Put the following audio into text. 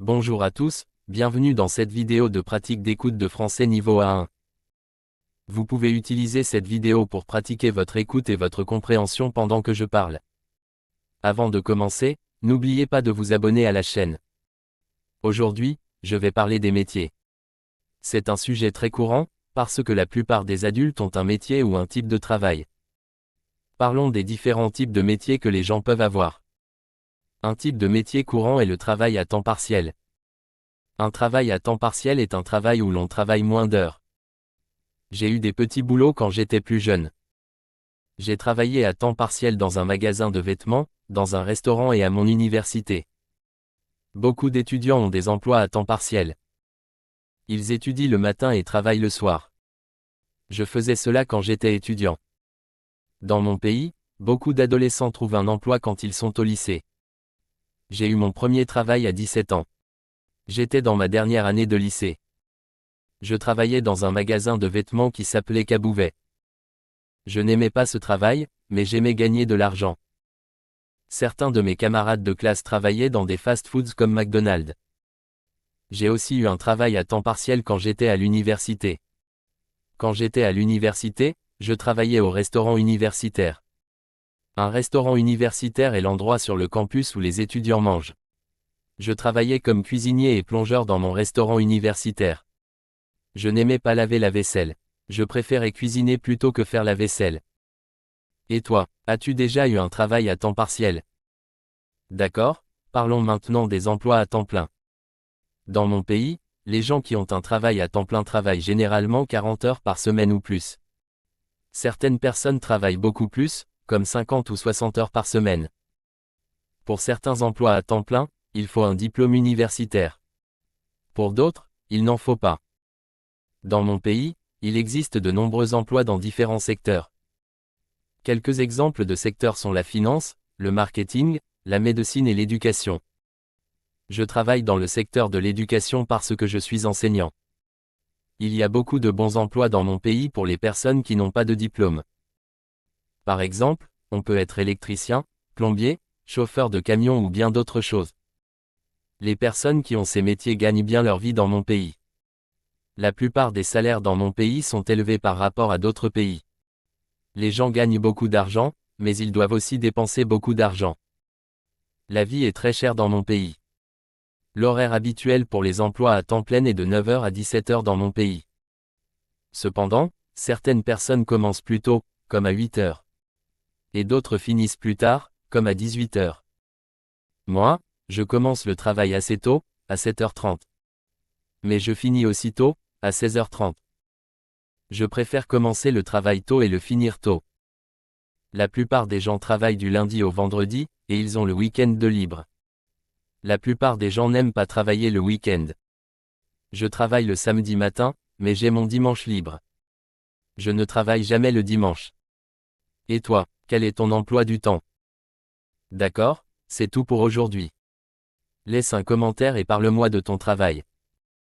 Bonjour à tous, bienvenue dans cette vidéo de pratique d'écoute de français niveau A1. Vous pouvez utiliser cette vidéo pour pratiquer votre écoute et votre compréhension pendant que je parle. Avant de commencer, n'oubliez pas de vous abonner à la chaîne. Aujourd'hui, je vais parler des métiers. C'est un sujet très courant, parce que la plupart des adultes ont un métier ou un type de travail. Parlons des différents types de métiers que les gens peuvent avoir. Un type de métier courant est le travail à temps partiel. Un travail à temps partiel est un travail où l'on travaille moins d'heures. J'ai eu des petits boulots quand j'étais plus jeune. J'ai travaillé à temps partiel dans un magasin de vêtements, dans un restaurant et à mon université. Beaucoup d'étudiants ont des emplois à temps partiel. Ils étudient le matin et travaillent le soir. Je faisais cela quand j'étais étudiant. Dans mon pays, beaucoup d'adolescents trouvent un emploi quand ils sont au lycée. J'ai eu mon premier travail à 17 ans. J'étais dans ma dernière année de lycée. Je travaillais dans un magasin de vêtements qui s'appelait Cabouvet. Je n'aimais pas ce travail, mais j'aimais gagner de l'argent. Certains de mes camarades de classe travaillaient dans des fast-foods comme McDonald's. J'ai aussi eu un travail à temps partiel quand j'étais à l'université. Quand j'étais à l'université, je travaillais au restaurant universitaire. Un restaurant universitaire est l'endroit sur le campus où les étudiants mangent. Je travaillais comme cuisinier et plongeur dans mon restaurant universitaire. Je n'aimais pas laver la vaisselle. Je préférais cuisiner plutôt que faire la vaisselle. Et toi, as-tu déjà eu un travail à temps partiel? D'accord, parlons maintenant des emplois à temps plein. Dans mon pays, les gens qui ont un travail à temps plein travaillent généralement 40 heures par semaine ou plus. Certaines personnes travaillent beaucoup plus, comme 50 ou 60 heures par semaine. Pour certains emplois à temps plein, il faut un diplôme universitaire. Pour d'autres, il n'en faut pas. Dans mon pays, il existe de nombreux emplois dans différents secteurs. Quelques exemples de secteurs sont la finance, le marketing, la médecine et l'éducation. Je travaille dans le secteur de l'éducation parce que je suis enseignant. Il y a beaucoup de bons emplois dans mon pays pour les personnes qui n'ont pas de diplôme. Par exemple, on peut être électricien, plombier, chauffeur de camion ou bien d'autres choses. Les personnes qui ont ces métiers gagnent bien leur vie dans mon pays. La plupart des salaires dans mon pays sont élevés par rapport à d'autres pays. Les gens gagnent beaucoup d'argent, mais ils doivent aussi dépenser beaucoup d'argent. La vie est très chère dans mon pays. L'horaire habituel pour les emplois à temps plein est de 9 heures à 17 heures dans mon pays. Cependant, certaines personnes commencent plus tôt, comme à 8 heures. Et d'autres finissent plus tard, comme à 18 heures. Moi, je commence le travail assez tôt, à 7h30. Mais je finis aussi tôt, à 16h30. Je préfère commencer le travail tôt et le finir tôt. La plupart des gens travaillent du lundi au vendredi, et ils ont le week-end de libre. La plupart des gens n'aiment pas travailler le week-end. Je travaille le samedi matin, mais j'ai mon dimanche libre. Je ne travaille jamais le dimanche. Et toi, quel est ton emploi du temps? D'accord, c'est tout pour aujourd'hui. Laisse un commentaire et parle-moi de ton travail.